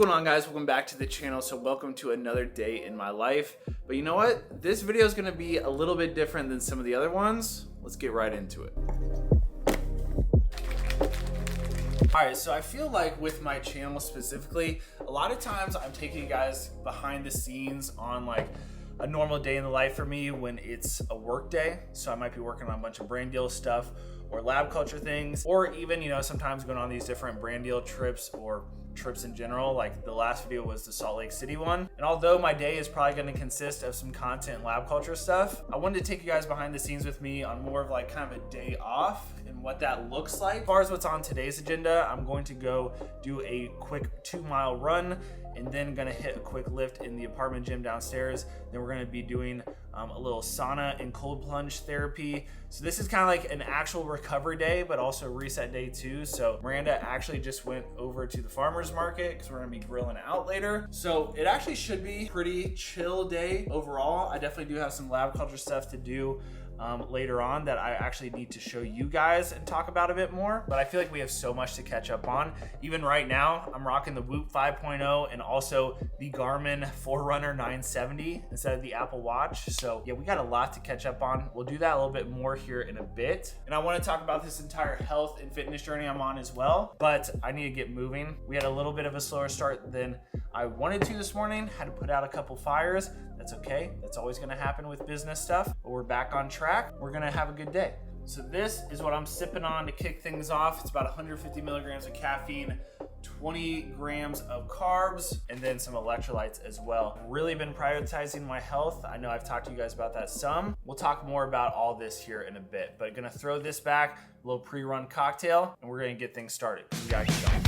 going on, guys? Welcome back to the channel. So welcome to another day in my life. But you know what? This video is going to be a little bit different than some of the other ones. Let's get right into it. All right, so I feel like with my channel specifically, a lot of times I'm taking you guys behind the scenes on like a normal day in the life for me when it's a work day. So I might be working on a bunch of brand deal stuff or lab culture things, or even, you know, sometimes going on these different brand deal trips or trips in general. Like the last video was the Salt Lake City one. And although my day is probably going to consist of some content and lab culture stuff, I wanted to take you guys behind the scenes with me on more of like kind of a day off and what that looks like. As far as what's on today's agenda, I'm going to go do a quick 2-mile run and then gonna hit a quick lift in the apartment gym downstairs. Then we're gonna be doing a little sauna and cold plunge therapy. So this is kind of like an actual recovery day, but also reset day too. So Miranda actually just went over to the farmer's market because we're gonna be grilling out later. So it actually should be a pretty chill day overall. I definitely do have some lab culture stuff to do later on that I actually need to show you guys and talk about a bit more, but I feel like we have so much to catch up on. Even right now, I'm rocking the Whoop 5.0 and also the Garmin Forerunner 970 instead of the Apple Watch. So yeah, we got a lot to catch up on. We'll do that a little bit more here in a bit. And I want to talk about this entire health and fitness journey I'm on as well, but I need to get moving. We had a little bit of a slower start than I wanted to this morning. Had to put out a couple fires. That's okay. That's always going to happen with business stuff, but we're back on track. We're going to have a good day. So this is what I'm sipping on to kick things off. It's about 150 milligrams of caffeine, 20 grams of carbs, and then some electrolytes as well. Really been prioritizing my health. I know I've talked to you guys about that some. We'll talk more about all this here in a bit, but gonna throw this back, a little pre-run cocktail, and we're gonna get things started. We gotta get going.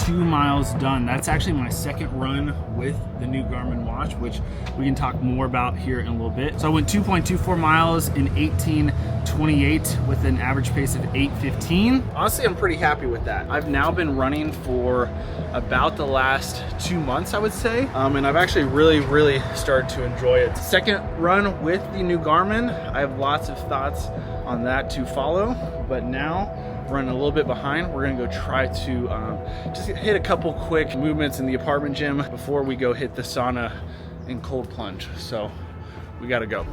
2 miles done. That's actually my second run with the new Garmin watch, which we can talk more about here in a little bit. So I went 2.24 miles in 18:28 with an average pace of 8:15. Honestly, I'm pretty happy with that. I've now been running for about the last 2 months, I would say. And I've actually really started to enjoy it. Second run with the new Garmin. I have lots of thoughts on that to follow, but now running a little bit behind. We're gonna go try to just hit a couple quick movements in the apartment gym before we go hit the sauna and cold plunge. So we gotta go.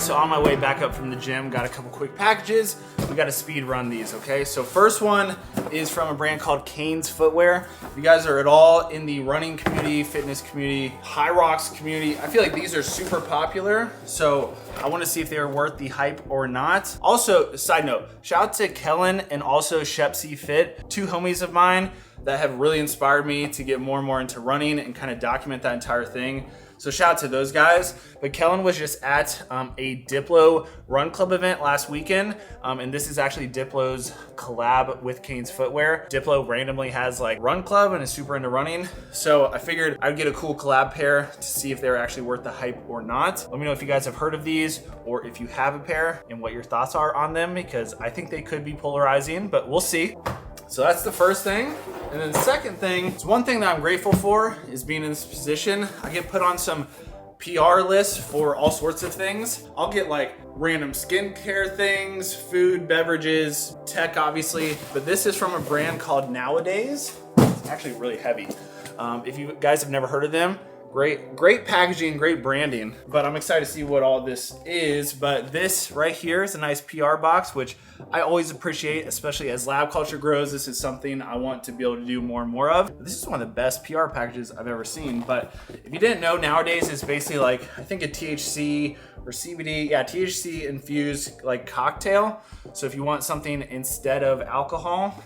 So on my way back up from the gym, got a couple quick packages. We got to speed run these, okay? So first one is from a brand called Cane's Footwear. If you guys are at all in the running community, fitness community, high rocks community, I feel like these are super popular. So I want to see if they are worth the hype or not. Also, side note, shout out to Kellen and also Shepsy Fit, two homies of mine. that have really inspired me to get more and more into running and kind of document that entire thing. So shout out to those guys. But Kellen was just at a Diplo Run Club event last weekend. And this is actually Diplo's collab with Kane's Footwear. Diplo randomly has like Run Club and is super into running. So I figured I'd get a cool collab pair to see if they're actually worth the hype or not. Let me know if you guys have heard of these or if you have a pair and what your thoughts are on them, because I think they could be polarizing, but we'll see. So that's the first thing. And then the second thing, it's one thing that I'm grateful for is being in this position. I get put on some PR lists for all sorts of things. I'll get like random skincare things, food, beverages, tech obviously, but this is from a brand called Nowadays. It's actually really heavy. If you guys have never heard of them, great packaging, great branding, but I'm excited to see what all this is. But this right here is a nice PR box, which I always appreciate, especially as lab culture grows. This is something I want to be able to do more and more of. This is one of the best PR packages I've ever seen. But if you didn't know, Nowadays is basically like, I think a THC or CBD, yeah, THC infused like cocktail. So if you want something instead of alcohol,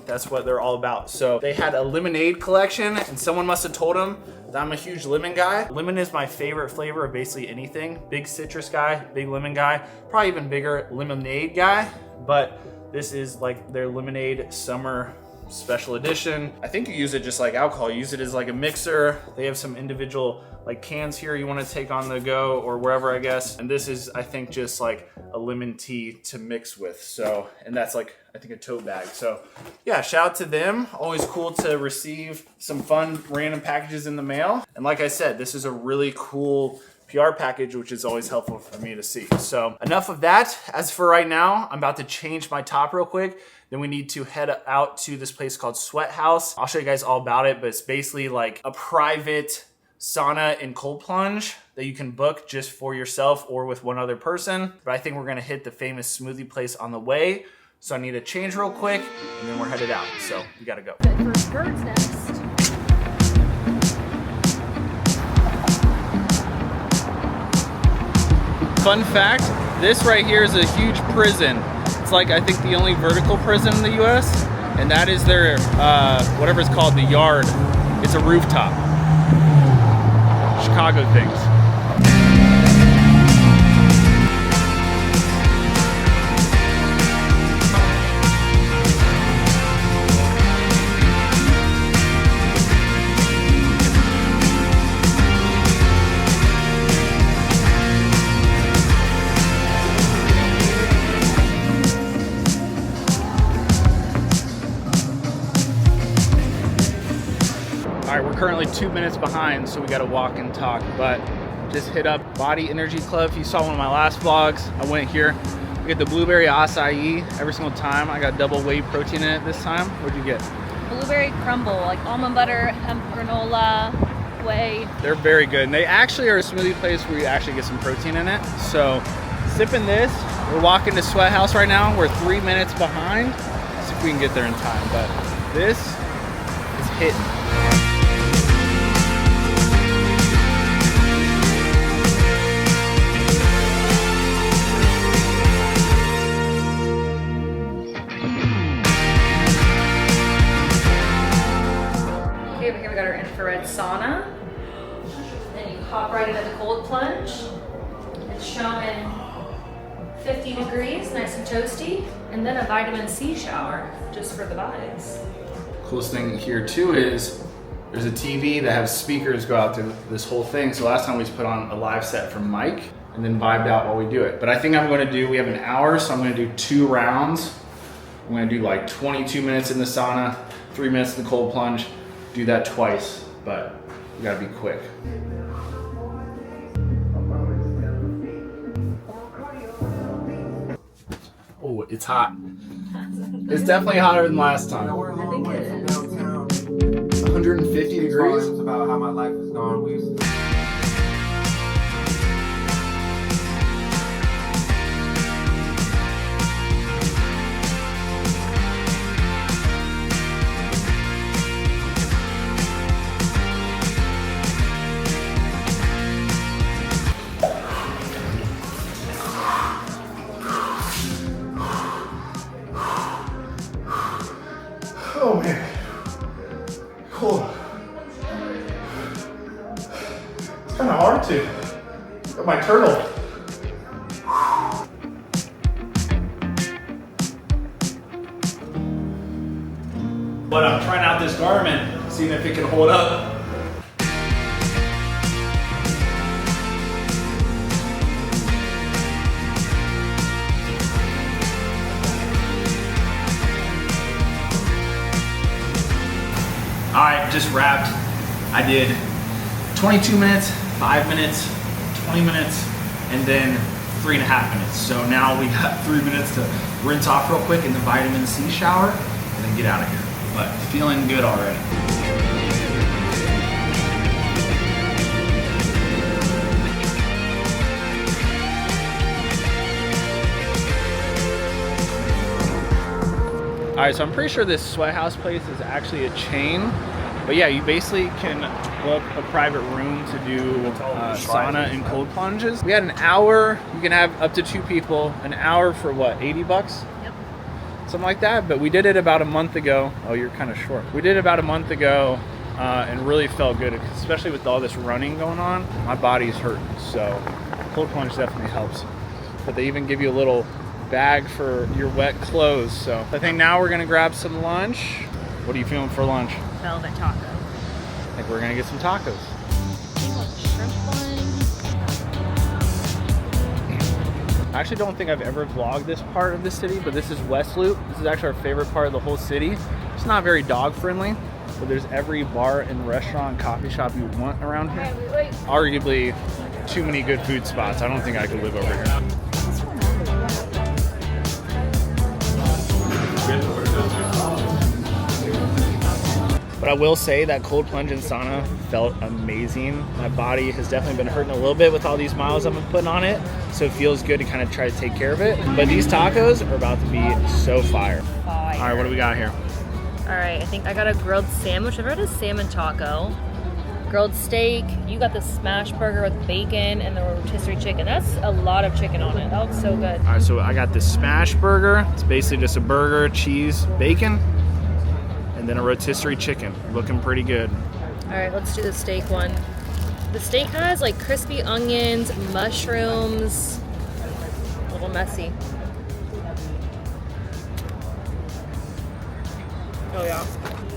that's what they're all about. So they had a lemonade collection, and someone must have told them that I'm a huge lemon guy. Lemon is my favorite flavor of basically anything. Big citrus guy, big lemon guy, probably even bigger lemonade guy. But this is like their lemonade summer special edition. I think you use it just like alcohol. You use it as like a mixer. They have some individual like cans here you want to take on the go or wherever, I guess. And this is, I think, just like a lemon tea to mix with. So, and that's like, I think, a tote bag. So yeah, shout out to them. Always cool to receive some fun random packages in the mail. And like I said, this is a really cool PR package, which is always helpful for me to see. So enough of that. As for right now, I'm about to change my top real quick. Then we need to head out to this place called Sweat House. I'll show you guys all about it, but it's basically like a private sauna and cold plunge that you can book just for yourself or with one other person. But I think we're gonna hit the famous smoothie place on the way. So I need to change real quick and then we're headed out. So we gotta go. For bird's nest. Fun fact, this right here is a huge prison. It's like, I think, the only vertical prison in the US, and that is their, whatever it's called, the yard. It's a rooftop. Chicago things. Currently 2 minutes behind, so we got to walk and talk, but just hit up Body Energy Club. If you saw one of my last vlogs, I went here. We get the blueberry acai every single time. I got double whey protein in it this time. What'd you get? Blueberry crumble, like almond butter, hemp granola, whey. They're very good, and they actually are a smoothie place where you actually get some protein in it. So sipping this, we're walking to Sweat House right now. We're 3 minutes behind. Let's see if we can get there in time, but this is hitting. Over here we got our infrared sauna. Then you hop right into the cold plunge. It's showing 50 degrees, nice and toasty. And then a vitamin C shower, just for the vibes. Coolest thing here too is there's a TV that has speakers go out to this whole thing. So last time we just put on a live set from Mike and then vibed out while we do it. But I think I'm gonna do, we have an hour, so I'm gonna do 2 rounds. I'm gonna do like 22 minutes in the sauna, 3 minutes in the cold plunge. Do that twice, but we gotta be quick. Oh, it's hot. It's definitely hotter than last time. I think it is. 150 degrees? It's about how my life has gone. Oh man. kind of hard to. Got my turtle. But I'm trying out this Garmin, seeing if it can hold up. All right, just wrapped. I did 22 minutes, 5 minutes, 20 minutes, and then 3.5 minutes. So now we got 3 minutes to rinse off real quick in the vitamin C shower and then get out of here. But feeling good already. All right, so I'm pretty sure this sweat house place is actually a chain. But yeah, you basically can book a private room to do sauna and cold plunges. We had an hour. You can have up to 2 people. An hour for what, 80 bucks? Yep. Something like that. But we did it about a month ago. Oh, you're kind of short. We did it about a month ago and really felt good, especially with all this running going on. My body's hurting, so cold plunge definitely helps. But they even give you a little bag for your wet clothes. So I think now we're gonna grab some lunch. What are you feeling for lunch? Velvet taco. I think we're gonna get some tacos. Shrimp one. I actually don't think I've ever vlogged this part of the city, but this is West Loop. This is actually our favorite part of the whole city. It's not very dog friendly, but there's every bar and restaurant, coffee shop you want around here. Wait. Arguably too many good food spots. I don't think I could live over here. But I will say that cold plunge and sauna felt amazing. My body has definitely been hurting a little bit with all these miles I've been putting on it, so it feels good to kind of try to take care of it. But these tacos are about to be so fire. All right, what do we got here? All right, I think I got a grilled sandwich. I've had a salmon taco, grilled steak. You got the smash burger with bacon and the rotisserie chicken. That's a lot of chicken on it. That looks so good. All right, so I got the smash burger. It's basically just a burger, cheese, bacon, and then a rotisserie chicken. Looking pretty good. All right, let's do the steak one. The steak has like crispy onions, mushrooms, a little messy. Oh yeah.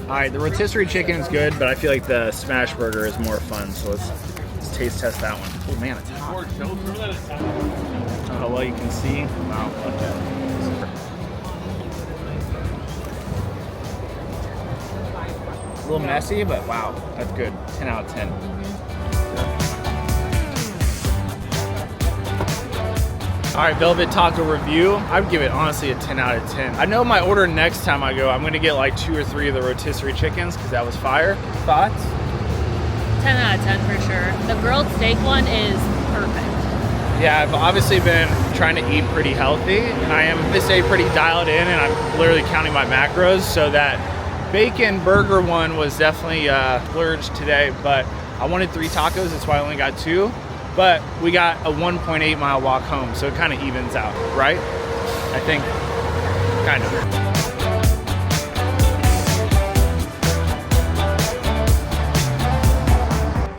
All right, the rotisserie chicken is good, but I feel like the smash burger is more fun. So let's taste test that one. Oh man, it's hot. Oh, well, you can see. Wow. A little messy, but wow, that's good. 10 out of 10. All right, Velvet Taco review. I would give it honestly a 10 out of 10. I know my order next time I go, I'm gonna get like 2 or 3 of the rotisserie chickens because that was fire. Thoughts? 10 out of 10 for sure. The grilled steak one is perfect. Yeah, I've obviously been trying to eat pretty healthy, and I am to say pretty dialed in, and I'm literally counting my macros, so that bacon burger one was definitely splurged today, but I wanted 3 tacos, that's why I only got 2. But we got a 1.8 mile walk home, so it kind of evens out, right? I think, kind of.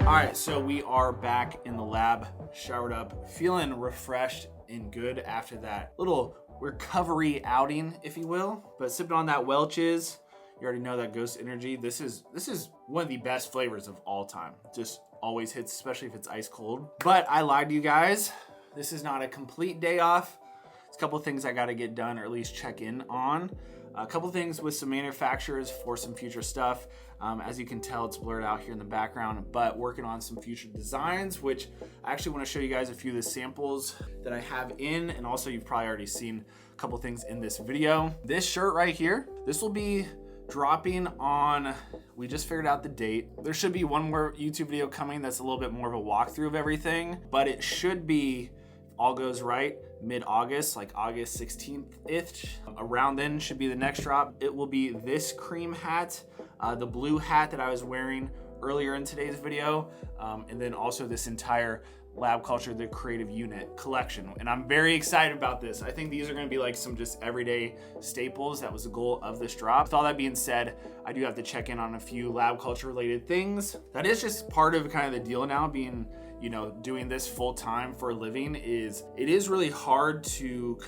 All right, so we are back in the lab, showered up, feeling refreshed and good after that little recovery outing, if you will. But sipping on that Welch's, you already know that Ghost Energy. This is one of the best flavors of all time. Just always hits, especially if it's ice cold. But I lied to you guys. This is not a complete day off. There's a couple of things I got to get done, or at least check in on. A couple of things with some manufacturers for some future stuff. As you can tell, it's blurred out here in the background, but working on some future designs, which I actually want to show you guys a few of the samples that I have in, and also you've probably already seen a couple things in this video. This shirt right here, this will be dropping on, we just figured out the date. There should be one more YouTube video coming that's a little bit more of a walkthrough of everything, but it should be, if all goes right, mid-August, like August 16th-ish. Around then should be the next drop. It will be this cream hat, the blue hat that I was wearing earlier in today's video, and then also this entire Lab Culture, the creative unit collection. And I'm very excited about this. I think these are gonna be like some just everyday staples. That was the goal of this drop. With all that being said, I do have to check in on a few Lab Culture related things. That is just part of kind of the deal now, being you know, doing this full time for a living is it is really hard to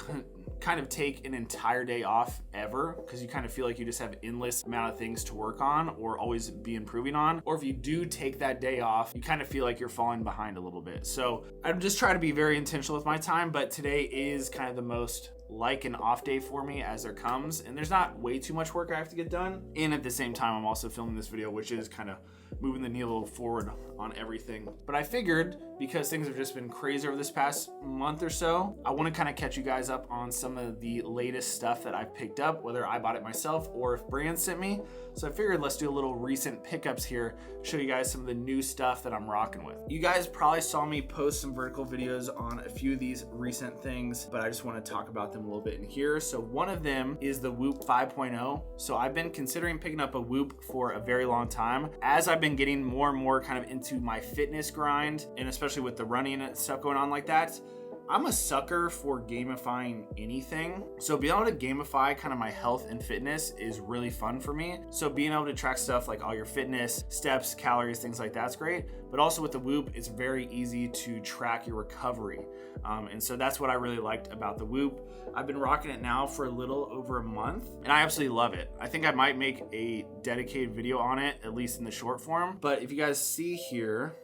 kind of take an entire day off ever, because you kind of feel like you just have endless amount of things to work on or always be improving on. Or if you do take that day off, you kind of feel like you're falling behind a little bit. So I'm just trying to be very intentional with my time, but today is kind of the most like an off day for me as there comes, and there's not way too much work I have to get done. And at the same time, I'm also filming this video, which is kind of moving the needle forward on everything. But I figured, because things have just been crazy over this past month or so, I want to kind of catch you guys up on some of the latest stuff that I've picked up, whether I bought it myself or if brands sent me. So I figured let's do a little recent pickups here, show you guys some of the new stuff that I'm rocking with. You guys probably saw me post some vertical videos on a few of these recent things, but I just want to talk about them a little bit in here. So one of them is the Whoop 5.0. So I've been considering picking up a Whoop for a very long time. As I've been getting more and more kind of into my fitness grind, and especially with the running and stuff going on like that, I'm a sucker for gamifying anything. So being able to gamify kind of my health and fitness is really fun for me. So being able to track stuff like all your fitness, steps, calories, things like that's great. But also with the Whoop, it's very easy to track your recovery. And so that's what I really liked about the Whoop. I've been rocking it now for a little over a month, and I absolutely love it. I think I might make a dedicated video on it, at least in the short form. But if you guys see here,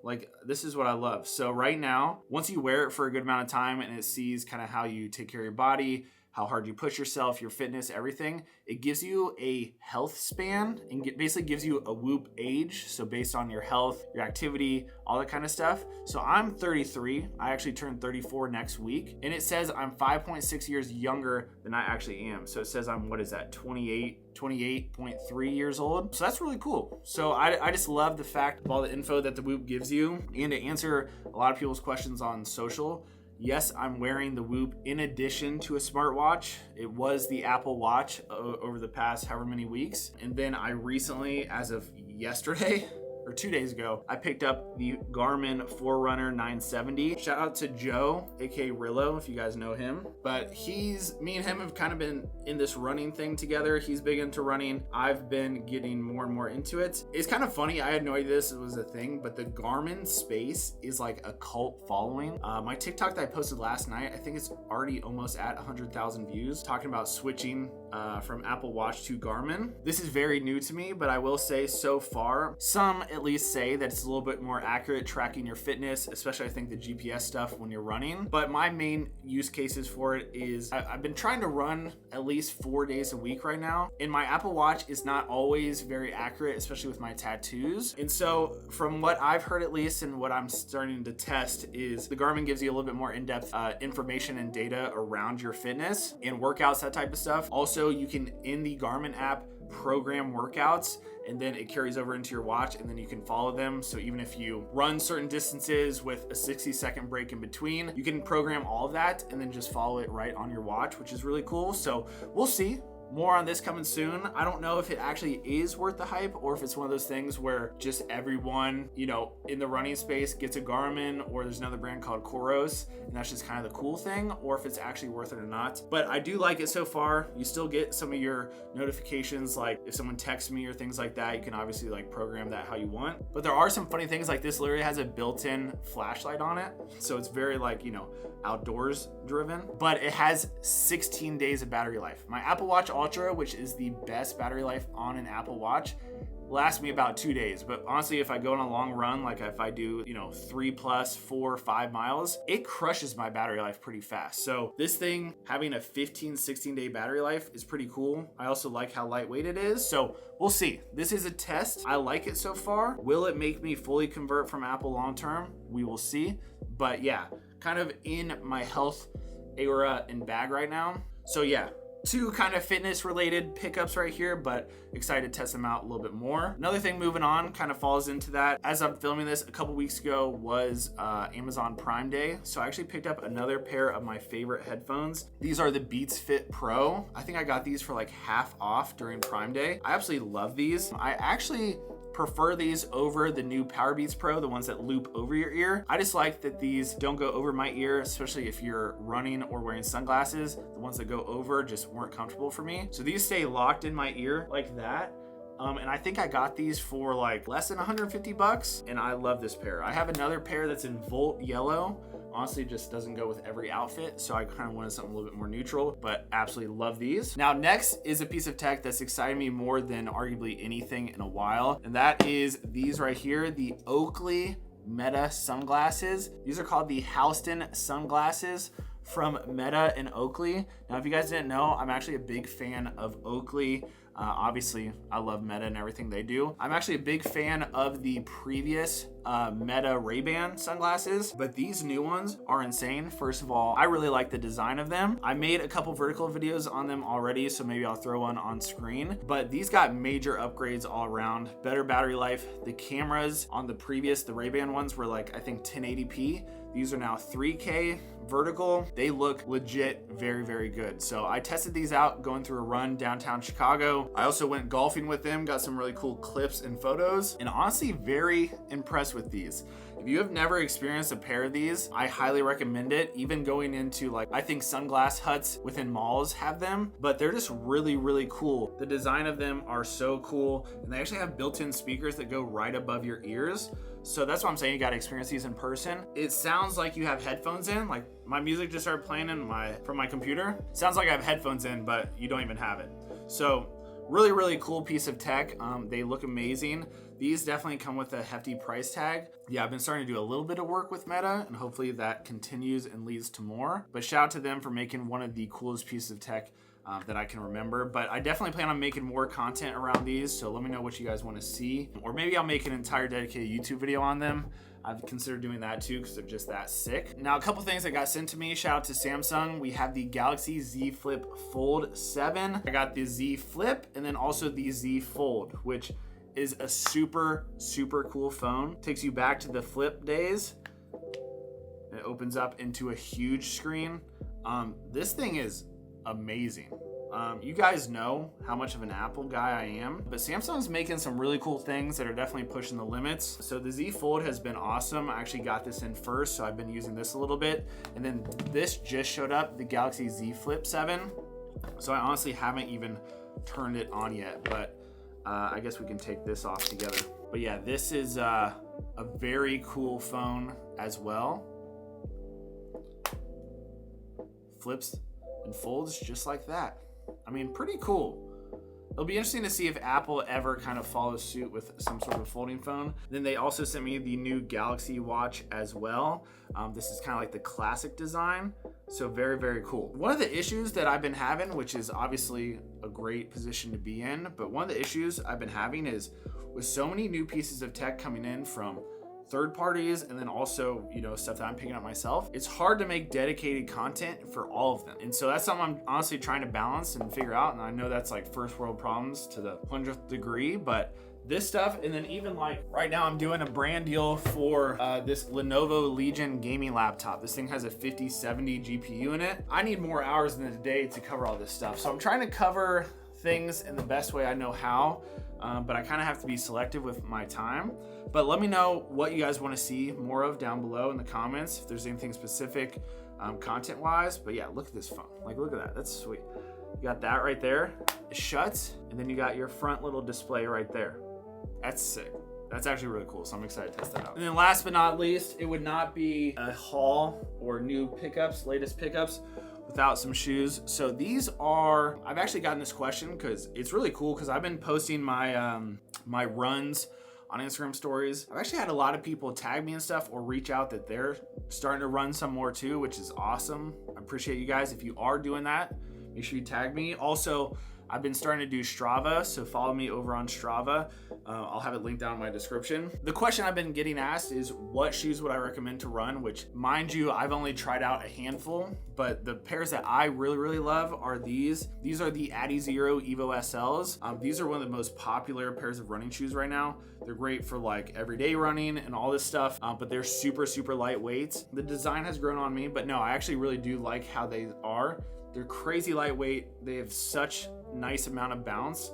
like, this is what I love. So right now, once you wear it for a good amount of time and it sees kind of how you take care of your body, how hard you push yourself, your fitness, everything, it gives you a health span and basically gives you a Whoop age. So based on your health, your activity, all that kind of stuff. So I'm 33. I actually turned 34 next week. And it says I'm 5.6 years younger than I actually am. So it says I'm, what is that, 28.3 years old. So that's really cool. So I just love the fact of all the info that the Whoop gives you. And to answer a lot of people's questions on social, yes, I'm wearing the Whoop in addition to a smartwatch. It was the Apple Watch over the past however many weeks. And then I recently, as of yesterday, or 2 days ago, I picked up the Garmin Forerunner 970. Shout out to Joe, aka Rillo, if you guys know him. But me and him have kind of been in this running thing together. He's big into running. I've been getting more and more into it. It's kind of funny. I had no idea this was a thing, but the Garmin space is like a cult following. My TikTok that I posted last night, I think it's already almost at 100,000 views, talking about switching from Apple Watch to Garmin. This is very new to me, but I will say so far, some at least say that it's a little bit more accurate tracking your fitness, especially I think the GPS stuff when you're running. But my main use cases for it is I've been trying to run at least 4 days a week right now, and my Apple Watch is not always very accurate, especially with my tattoos. And so from what I've heard at least, and what I'm starting to test, is the Garmin gives you a little bit more in-depth information and data around your fitness and workouts, that type of stuff. Also, you can, in the Garmin app, program workouts, and then it carries over into your watch, and then you can follow them. So even if you run certain distances with a 60-second break in between, you can program all of that and then just follow it right on your watch, which is really cool. So we'll see. More on this coming soon. I don't know if it actually is worth the hype, or if it's one of those things where just everyone, you know, in the running space gets a Garmin, or there's another brand called Coros, and that's just kind of the cool thing, or if it's actually worth it or not. But I do like it so far. You still get some of your notifications, like if someone texts me or things like that, you can obviously like program that how you want. But there are some funny things, like this literally has a built-in flashlight on it. So it's very like, you know, outdoors driven, but it has 16 days of battery life. My Apple Watch Ultra, which is the best battery life on an Apple Watch, lasts me about 2 days. But honestly, if I go on a long run, like if I do, you know, 3+, 4, 5 miles, it crushes my battery life pretty fast. So this thing having a 16 day battery life is pretty cool. I also like how lightweight it is. So we'll see. This is a test. I like it so far. Will it make me fully convert from Apple long term? We will see. But yeah, kind of in my health era and bag right now. So yeah, 2 kind of fitness related pickups right here, but excited to test them out a little bit more. Another thing moving on kind of falls into that. As I'm filming this, a couple weeks ago was Amazon Prime Day. So I actually picked up another pair of my favorite headphones. These are the Beats Fit Pro. I think I got these for like half off during Prime Day. I absolutely love these. I actually prefer these over the new Powerbeats Pro, the ones that loop over your ear. I just like that these don't go over my ear, especially if you're running or wearing sunglasses. The ones that go over just weren't comfortable for me. So these stay locked in my ear like that. And I think I got these for like less than 150 bucks, and I love this pair. I have another pair that's in Volt Yellow. Honestly, just doesn't go with every outfit, so I kind of wanted something a little bit more neutral, but absolutely love these. Now, next is a piece of tech that's excited me more than arguably anything in a while, and that is these right here, the Oakley Meta sunglasses. These are called the Houston sunglasses from Meta and Oakley. Now, if you guys didn't know, I'm actually a big fan of Oakley. Obviously, I love Meta and everything they do. I'm actually a big fan of the previous Meta Ray-Ban sunglasses, but these new ones are insane. First of all, I really like the design of them. I made a couple vertical videos on them already, so maybe I'll throw one on screen, but these got major upgrades all around. Better battery life. The cameras on the Ray-Ban ones were like, I think 1080p. These are now 3K vertical. They look legit very, very good. So I tested these out going through a run downtown Chicago. I also went golfing with them, got some really cool clips and photos, and honestly very impressed with these. If you have never experienced a pair of these, I highly recommend it. Even going into like, I think sunglass huts within malls have them, but they're just really, really cool. The design of them are so cool, and they actually have built-in speakers that go right above your ears. So that's what I'm saying, you gotta experience these in person. It sounds like you have headphones in, like my music just started playing from my computer. Sounds like I have headphones in, but you don't even have it. So really, really cool piece of tech. They look amazing. These definitely come with a hefty price tag. Yeah, I've been starting to do a little bit of work with Meta, and hopefully that continues and leads to more. But shout out to them for making one of the coolest pieces of tech that I can remember. But I definitely plan on making more content around these, so let me know what you guys want to see. Or maybe I'll make an entire dedicated YouTube video on them. I've considered doing that too because they're just that sick. Now, a couple things that got sent to me. Shout out to Samsung. We have the Galaxy Z Flip Fold 7. I got the Z Flip and then also the Z Fold, which is a super, super cool phone. Takes you back to the flip days. It opens up into a huge screen. This thing is amazing. You guys know how much of an Apple guy I am, but Samsung's making some really cool things that are definitely pushing the limits. So the Z Fold has been awesome. I actually got this in first, so I've been using this a little bit. And then this just showed up, the Galaxy Z Flip 7. So I honestly haven't even turned it on yet, but I guess we can take this off together. But yeah, this is a very cool phone as well. Flips and folds just like that. I mean, pretty cool. It'll be interesting to see if Apple ever kind of follows suit with some sort of folding phone. Then they also sent me the new Galaxy Watch as well. This is kind of like the classic design. So very, very cool. One of the issues that I've been having, which is obviously a great position to be in, but one of the issues I've been having is with so many new pieces of tech coming in from third parties and then also, you know, stuff that I'm picking up myself, it's hard to make dedicated content for all of them. And so that's something I'm honestly trying to balance and figure out. And I know that's like first world problems to the 100th degree, but this stuff, and then even like right now I'm doing a brand deal for this Lenovo Legion gaming laptop. This thing has a 5070 GPU in it. I need more hours in the day to cover all this stuff. So I'm trying to cover things in the best way I know how, but I kind of have to be selective with my time. But let me know what you guys want to see more of down below in the comments, if there's anything specific content wise. But yeah, look at this phone. Like, look at that. That's sweet. You got that right there. It shuts, and then you got your front little display right there. That's sick. That's actually really cool, so I'm excited to test that out. And then last but not least, it would not be a haul or new pickups, latest pickups, without some shoes. So these are, I've actually gotten this question because it's really cool because I've been posting my my runs on Instagram stories. I've actually had a lot of people tag me and stuff or reach out that they're starting to run some more too, which is awesome. I appreciate you guys. If you are doing that, make sure you tag me. Also, I've been starting to do Strava, so follow me over on Strava. I'll have it linked down in my description. The question I've been getting asked is what shoes would I recommend to run, which mind you, I've only tried out a handful, but the pairs that I really, really love are these. These are the Adizero Evo SLs. These are one of the most popular pairs of running shoes right now. They're great for like everyday running and all this stuff, but they're super, super lightweight. The design has grown on me, but no, I actually really do like how they are. They're crazy lightweight. They have such nice amount of bounce.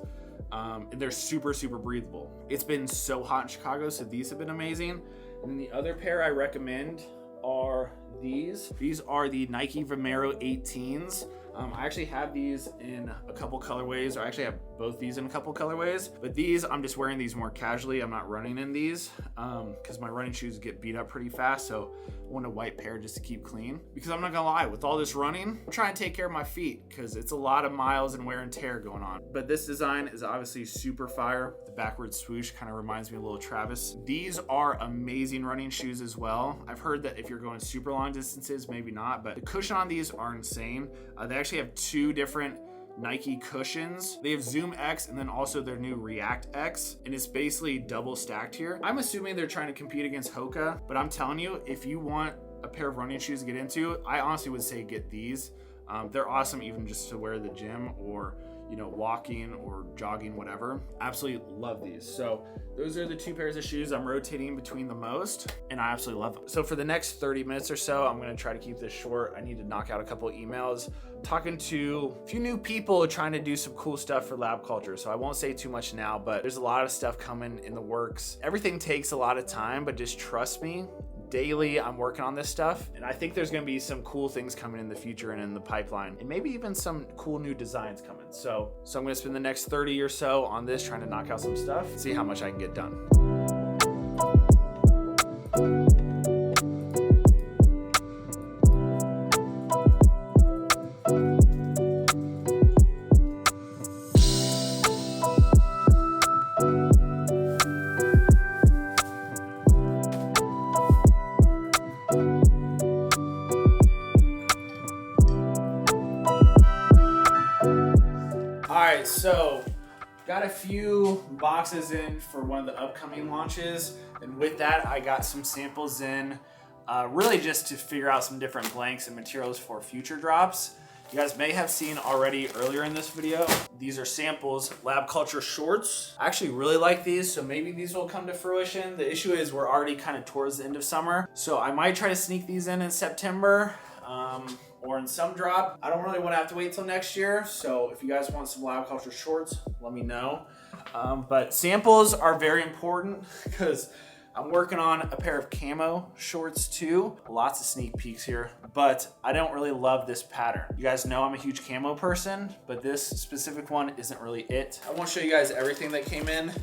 And they're super, super breathable. It's been so hot in Chicago, so these have been amazing. And then the other pair I recommend are these. These are the Nike Vomero 18s. I actually have these in a couple colorways, or I actually have both these in a couple colorways, but these, I'm just wearing these more casually. I'm not running in these because my running shoes get beat up pretty fast, so I want a white pair just to keep clean. Because I'm not gonna lie, with all this running, I'm trying to take care of my feet because it's a lot of miles and wear and tear going on. But this design is obviously super fire. The backwards swoosh kind of reminds me of a little Travis. These are amazing running shoes as well. I've heard that if you're going super long distances, maybe not, but the cushion on these are insane. They actually have two different Nike cushions. They have Zoom X and then also their new React X, and it's basically double stacked here. I'm assuming they're trying to compete against Hoka, but I'm telling you, if you want a pair of running shoes to get into, I honestly would say get these. They're awesome even just to wear at the gym or, you know, walking or jogging, whatever. Absolutely love these. So those are the two pairs of shoes I'm rotating between the most, and I absolutely love them. So for the next 30 minutes or so, I'm gonna try to keep this short. I need to knock out a couple emails, talking to a few new people trying to do some cool stuff for lab culture. So I won't say too much now, but there's a lot of stuff coming in the works. Everything takes a lot of time, but just trust me, daily I'm working on this stuff, and I think there's gonna be some cool things coming in the future and in the pipeline, and maybe even some cool new designs coming. So I'm gonna spend the next 30 or so on this, trying to knock out some stuff, see how much I can get done. Alright, so got a few boxes in for one of the upcoming launches, and with that I got some samples in, really just to figure out some different blanks and materials for future drops. You guys may have seen already earlier in this video, these are samples, Lab Culture shorts. I actually really like these, so maybe these will come to fruition. The issue is we're already kind of towards the end of summer, so I might try to sneak these in September. Or in some drop. I don't really want to have to wait till next year, so if you guys want some Lab Culture shorts, let me know. But samples are very important because I'm working on a pair of camo shorts too. Lots of sneak peeks here, but I don't really love this pattern. You guys know I'm a huge camo person, but this specific one isn't really it. I won't show you guys everything that came in,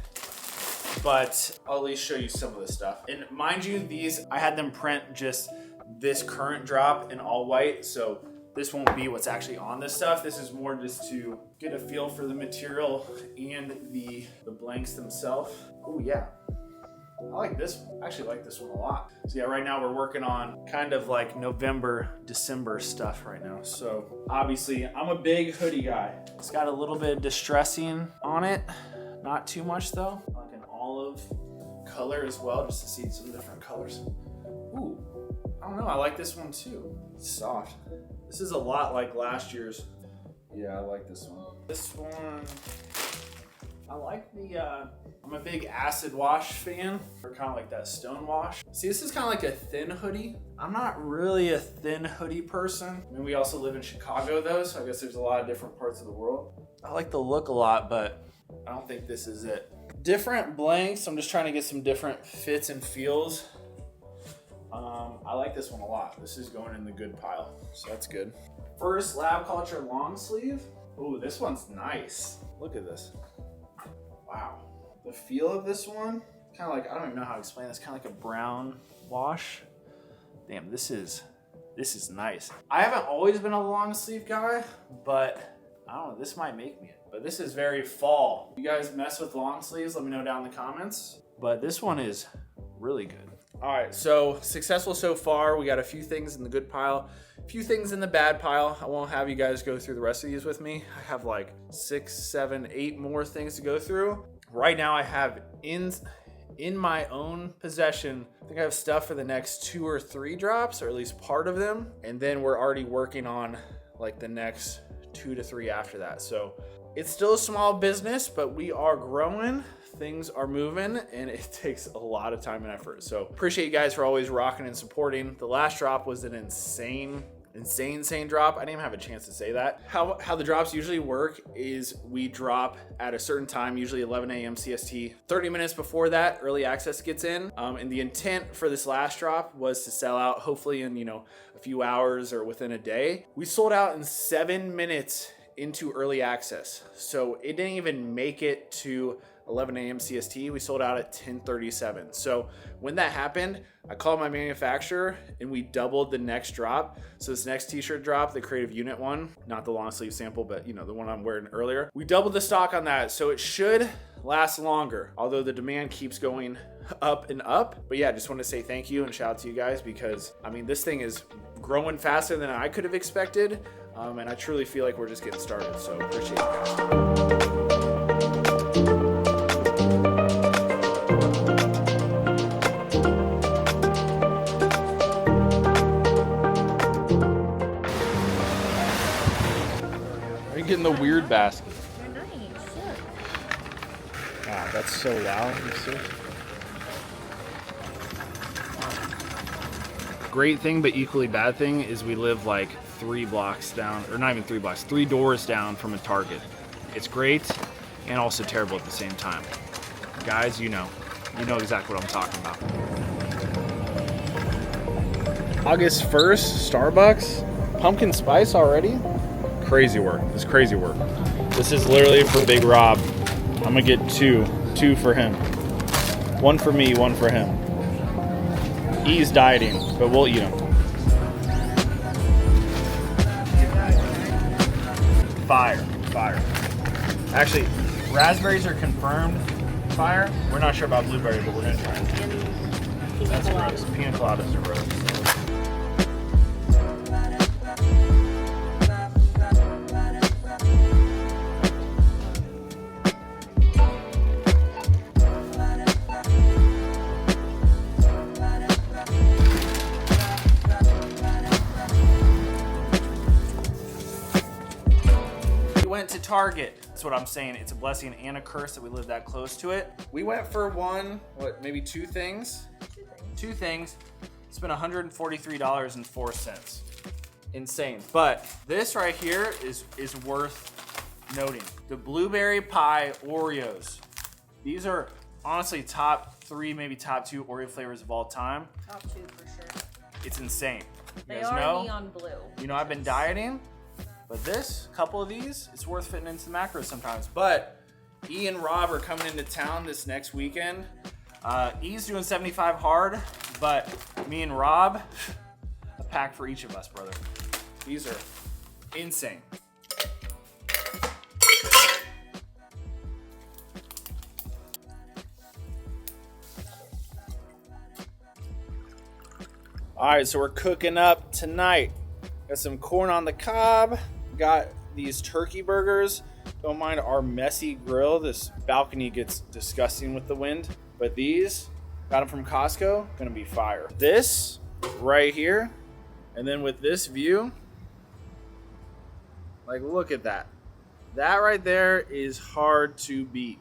but I'll at least show you some of the stuff. And mind you, these, I had them print just this current drop in all white, so this won't be what's actually on this stuff. This is more just to get a feel for the material and the blanks themselves. Oh yeah, I like this one. I actually like this one a lot. So yeah, right now we're working on kind of like November, December stuff right now. So obviously I'm a big hoodie guy. It's got a little bit of distressing on it, not too much though. Like an olive color as well, just to see some different colors. Ooh. I don't know, I like this one too. It's soft. This is a lot like last year's. Yeah, I like this one. This one, I like the, I'm a big acid wash fan, or kind of like that stone wash. See, this is kind of like a thin hoodie. I'm not really a thin hoodie person. I mean, we also live in Chicago though, so I guess there's a lot of different parts of the world. I like the look a lot, but I don't think this is it. Different blanks, I'm just trying to get some different fits and feels. I like this one a lot. This is going in the good pile, so that's good. First Lab Culture long sleeve. Ooh, this one's nice. Look at this. Wow. The feel of this one, kind of like, I don't even know how to explain this, kind of like a brown wash. Damn, this is nice. I haven't always been a long sleeve guy, but I don't know, this might make me it. But this is very fall. You guys mess with long sleeves, let me know down in the comments. But this one is really good. All right, so successful so far. We got a few things in the good pile, a few things in the bad pile. I won't have you guys go through the rest of these with me. I have like 6, 7, 8 more things to go through. Right now I have in my own possession, I think I have stuff for the next 2 or 3 drops, or at least part of them. And then we're already working on like the next 2 to 3 after that. So it's still a small business, but we are growing. Things are moving, and it takes a lot of time and effort. So appreciate you guys for always rocking and supporting. The last drop was an insane insane drop. I didn't even have a chance to say that. How the drops usually work is we drop at a certain time, usually 11 a.m. CST. 30 minutes before that, early access gets in. And the intent for this last drop was to sell out hopefully in, a few hours or within a day. We sold out in 7 minutes into early access. So it didn't even make it to 11 a.m. CST. We sold out at 10:37. So when that happened, I called my manufacturer and we doubled the next drop. So this next t-shirt drop, the Creative Unit one, not the long sleeve sample, but the one I'm wearing earlier, we doubled the stock on that. So it should last longer, although the demand keeps going up and up. But yeah, just want to say thank you and shout out to you guys because this thing is growing faster than I could have expected. And I truly feel like we're just getting started. So appreciate you guys. Getting the weird basket. They're nice. Look. Wow, that's so loud. Great thing, but equally bad thing is we live like 3 blocks down, or not even 3 blocks, 3 doors down from a Target. It's great and also terrible at the same time. Guys, you know exactly what I'm talking about. August 1st, Starbucks. Pumpkin spice already? Crazy work. This is crazy work. This is literally for Big Rob. I'm gonna get 2 for him. 1 for me, 1 for him. He's dieting, but we'll eat him. Fire. Actually, raspberries are confirmed fire. We're not sure about blueberry, but we're gonna try it. That's gross. Pina coladas are gross. Went to Target. That's what I'm saying. It's a blessing and a curse that we live that close to it. We went for maybe 2 things. 2 things. Spent $143.04. Insane. But this right here is worth noting. The blueberry pie Oreos. These are honestly top 3, maybe top 2 Oreo flavors of all time. Top 2 for sure. It's insane. They are neon blue. I've been dieting. But couple of these, it's worth fitting into the macros sometimes. But E and Rob are coming into town this next weekend. E's doing 75 hard, but me and Rob, a pack for each of us, brother. These are insane. All right, so we're cooking up tonight. Got some corn on the cob. Got these turkey burgers. Don't mind our messy grill. This balcony gets disgusting with the wind. But these, got them from Costco, gonna be fire. This right here, and then with this view, like look at that. That right there is hard to beat.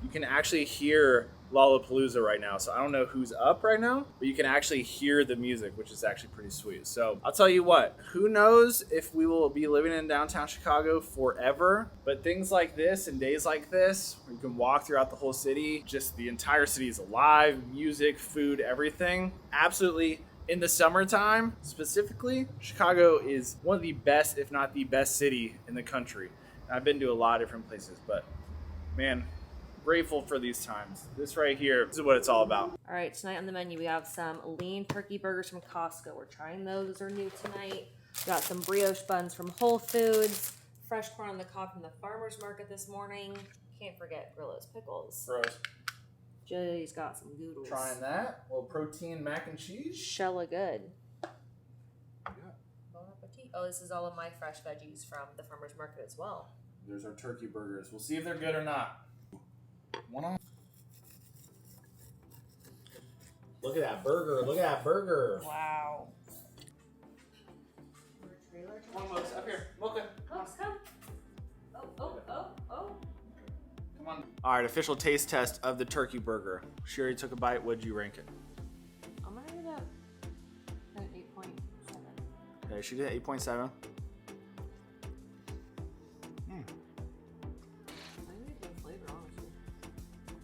You can actually hear Lollapalooza right now. So I don't know who's up right now, but you can actually hear the music, which is actually pretty sweet. So I'll tell you what, who knows if we will be living in downtown Chicago forever, but things like this and days like this, where you can walk throughout the whole city, just the entire city is alive, music, food, everything. Absolutely. In the summertime, specifically, Chicago is one of the best, if not the best city in the country. I've been to a lot of different places, but man, grateful for these times. This right here, this is what it's all about. All right, tonight on the menu, we have some lean turkey burgers from Costco. We're trying those. Those are new tonight. We got some brioche buns from Whole Foods, fresh corn on the cob from the farmer's market this morning. Can't forget Grillo's pickles. Bros. Jay's got some noodles. Trying that. A little protein mac and cheese. Shella good. Yeah. Bon appetit. Oh, this is all of my fresh veggies from the farmer's market as well. There's our turkey burgers. We'll see if they're good or not. One on. Look at that burger. Look at that burger. Wow. Come on, Mocha. Up here. Mocha. Come. Oh. Come on. All right, official taste test of the turkey burger. She already took a bite. What'd you rank it? I'm gonna give it an 8.7. Okay, she did 8.7.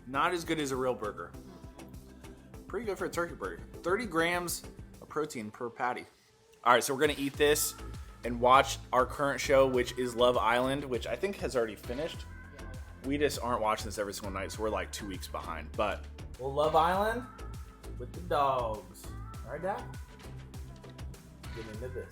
Not as good as a real burger. Pretty good for a turkey burger. 30 grams of protein per patty. All right, so we're gonna eat this and watch our current show, which is Love Island, which I think has already finished. We just aren't watching this every single night, so we're like 2 weeks behind. But we'll Love Island with the dogs. All right, Dad? Get into this.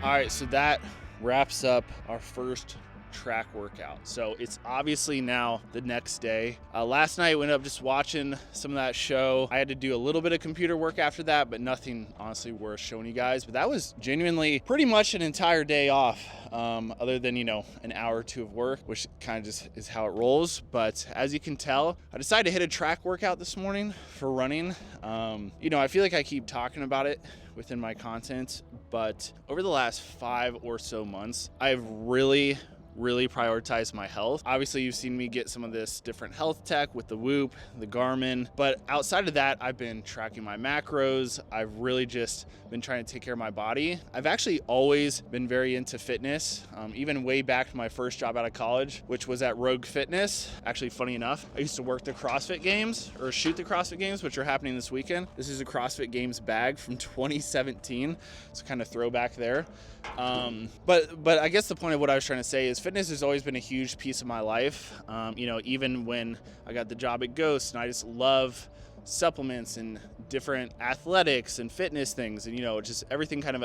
All right, so that wraps up our first track workout. So it's obviously now the next day. Last night went up just watching some of that show. I had to do a little bit of computer work after that, but nothing honestly worth showing you guys. But that was genuinely pretty much an entire day off, other than, you know, an hour or two of work, which kind of just is how it rolls. But as you can tell, I decided to hit a track workout this morning for running. You know, I feel like I keep talking about it within my content, but over the last 5 or so months, I've really prioritize my health. Obviously, you've seen me get some of this different health tech with the Whoop, the Garmin, but outside of that, I've been tracking my macros. I've really just been trying to take care of my body. I've actually always been very into fitness, even way back to my first job out of college, which was at Rogue Fitness. Actually, funny enough, I used to work the CrossFit Games, or shoot the CrossFit Games, which are happening this weekend. This is a CrossFit Games bag from 2017, so kind of throwback there. But I guess the point of what I was trying to say is fitness has always been a huge piece of my life. You know, even when I got the job at Ghost, and I just love supplements and different athletics and fitness things, and, you know, just everything kind of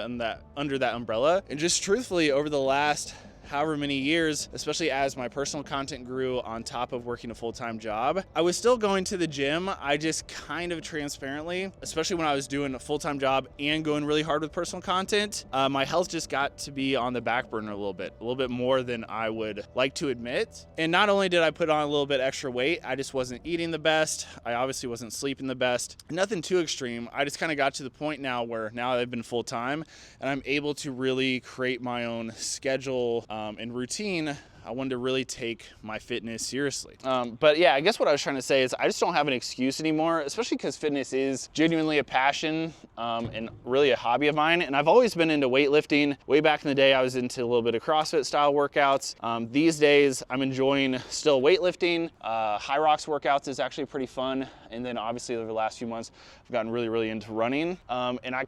under that umbrella. And just truthfully, over the last however many years, especially as my personal content grew on top of working a full-time job, I was still going to the gym. I just kind of transparently, especially when I was doing a full-time job and going really hard with personal content, my health just got to be on the back burner a little bit more than I would like to admit. And not only did I put on a little bit extra weight, I just wasn't eating the best. I obviously wasn't sleeping the best. Nothing too extreme. I just kind of got to the point now where now I've been full-time and I'm able to really create my own schedule and routine. I wanted to really take my fitness seriously. But yeah, I guess what I was trying to say is I just don't have an excuse anymore, especially because fitness is genuinely a passion and really a hobby of mine. And I've always been into weightlifting. Way back in the day, I was into a little bit of CrossFit style workouts. These days, I'm enjoying still weightlifting. High rocks workouts is actually pretty fun. And then obviously over the last few months, I've gotten really into running. And I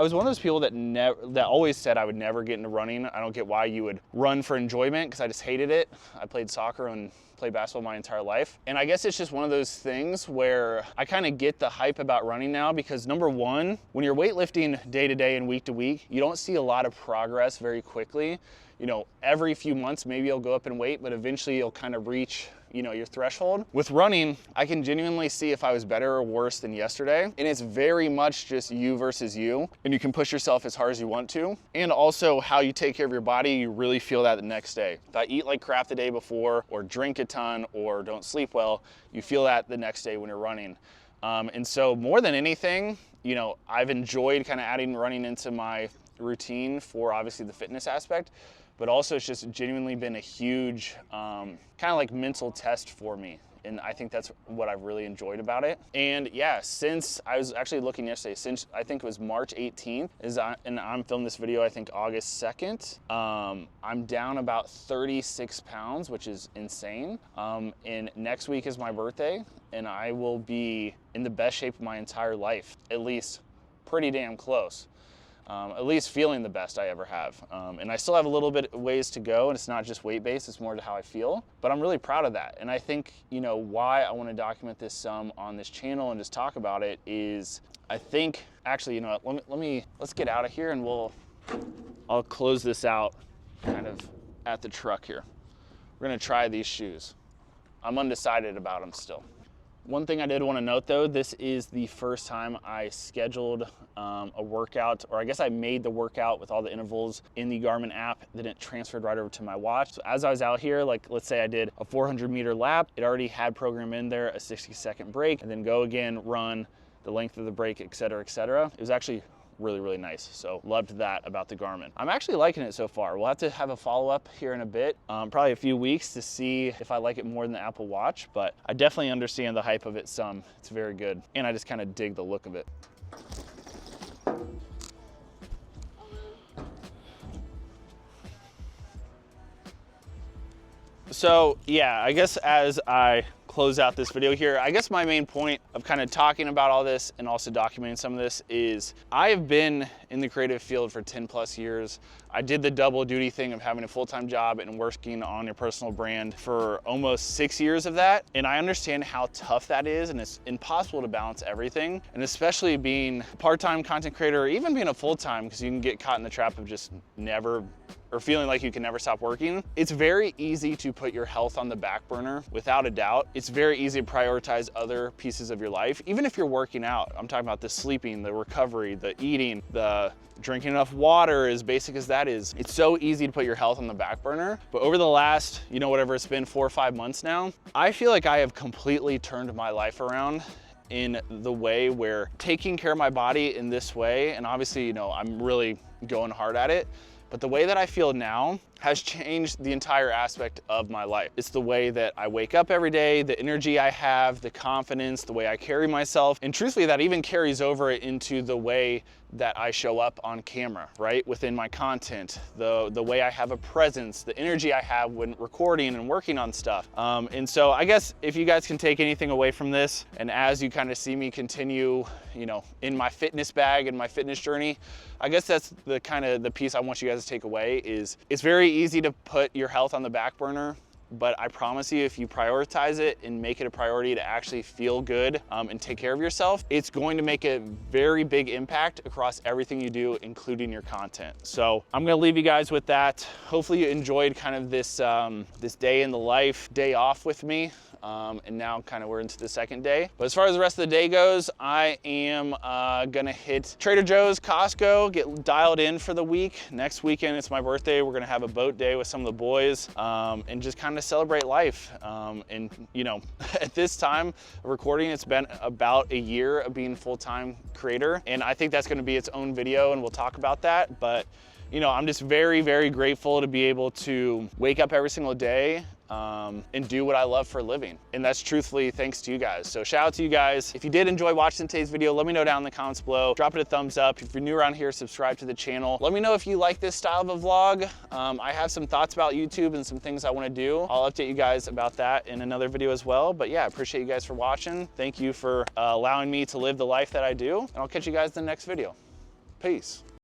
was one of those people that always said I would never get into running. I don't get why you would run for enjoyment, because I just hated it. I played soccer and played basketball my entire life. And I guess it's just one of those things where I kind of get the hype about running now, because number one, when you're weightlifting day to day and week to week, you don't see a lot of progress very quickly. You know, every few months, maybe you'll go up in weight, but eventually you'll kind of reach, you know, your threshold. With running, I can genuinely see if I was better or worse than yesterday. And it's very much just you versus you. And you can push yourself as hard as you want to. And also how you take care of your body, you really feel that the next day. If I eat like crap the day before, or drink a ton, or don't sleep well, you feel that the next day when you're running. And so more than anything, you know, I've enjoyed kind of adding running into my routine for obviously the fitness aspect, but also it's just genuinely been a huge kind of like mental test for me. And I think that's what I've really enjoyed about it. And yeah, since I was actually looking yesterday, since I think it was March 18th, and I'm filming this video, I think August 2nd, I'm down about 36 pounds, which is insane. And next week is my birthday, and I will be in the best shape of my entire life, at least pretty damn close. At least feeling the best I ever have. And I still have a little bit of ways to go, and it's not just weight-based, it's more to how I feel, but I'm really proud of that. And I think, you know, why I want to document this some on this channel and just talk about it is, I think, actually, you know what, let's get out of here and I'll close this out kind of at the truck here. We're gonna try these shoes. I'm undecided about them still. One thing I did want to note though, this is the first time I scheduled a workout, or I guess I made the workout with all the intervals in the Garmin app, then it transferred right over to my watch. So as I was out here, like let's say I did a 400-meter lap, it already had programmed in there a 60-second break, and then go again, run the length of the break, et cetera, et cetera. It was actually really, really nice. So loved that about the Garmin. I'm actually liking it so far. We'll have to have a follow-up here in a bit, probably a few weeks to see if I like it more than the Apple Watch, but I definitely understand the hype of it some. It's very good. And I just kind of dig the look of it. So yeah, I guess as I close out this video here, I guess my main point of kind of talking about all this and also documenting some of this is I have been in the creative field for 10 plus years. I did the double duty thing of having a full-time job and working on your personal brand for almost 6 years of that. And I understand how tough that is, and it's impossible to balance everything. And especially being a part-time content creator, or even being a full-time, because you can get caught in the trap of just never, or feeling like you can never stop working. It's very easy to put your health on the back burner, without a doubt. It's very easy to prioritize other pieces of your life, even if you're working out. I'm talking about the sleeping, the recovery, the eating, the drinking enough water, as basic as that is. It's so easy to put your health on the back burner. But over the last, you know, whatever it's been, 4 or 5 months now, I feel like I have completely turned my life around in the way where taking care of my body in this way, and obviously, you know, I'm really going hard at it, but the way that I feel now has changed the entire aspect of my life. It's the way that I wake up every day, the energy I have, the confidence, the way I carry myself. And truthfully, that even carries over into the way that I show up on camera, right? Within my content, the way I have a presence, the energy I have when recording and working on stuff. And so I guess if you guys can take anything away from this, and as you kind of see me continue, you know, in my fitness bag and my fitness journey, I guess that's the kind of the piece I want you guys to take away is it's very easy to put your health on the back burner, but I promise you, if you prioritize it and make it a priority to actually feel good and take care of yourself, it's going to make a very big impact across everything you do, including your content. So I'm gonna leave you guys with that. Hopefully you enjoyed kind of this, this day in the life, day off with me. And now kind of we're into the second day. But as far as the rest of the day goes, I am gonna hit Trader Joe's, Costco, get dialed in for the week. Next weekend, it's my birthday. We're gonna have a boat day with some of the boys and just kind of celebrate life. And you know, at this time of recording, it's been about a year of being a full-time creator. And I think that's gonna be its own video, and we'll talk about that. But you know, I'm just very, very grateful to be able to wake up every single day and do what I love for a living. And that's truthfully thanks to you guys. So shout out to you guys. If you did enjoy watching today's video, let me know down in the comments below. Drop it a thumbs up. If you're new around here, subscribe to the channel. Let me know if you like this style of a vlog. I have some thoughts about YouTube and some things I want to do. I'll update you guys about that in another video as well. But yeah, I appreciate you guys for watching. Thank you for allowing me to live the life that I do. And I'll catch you guys in the next video. Peace.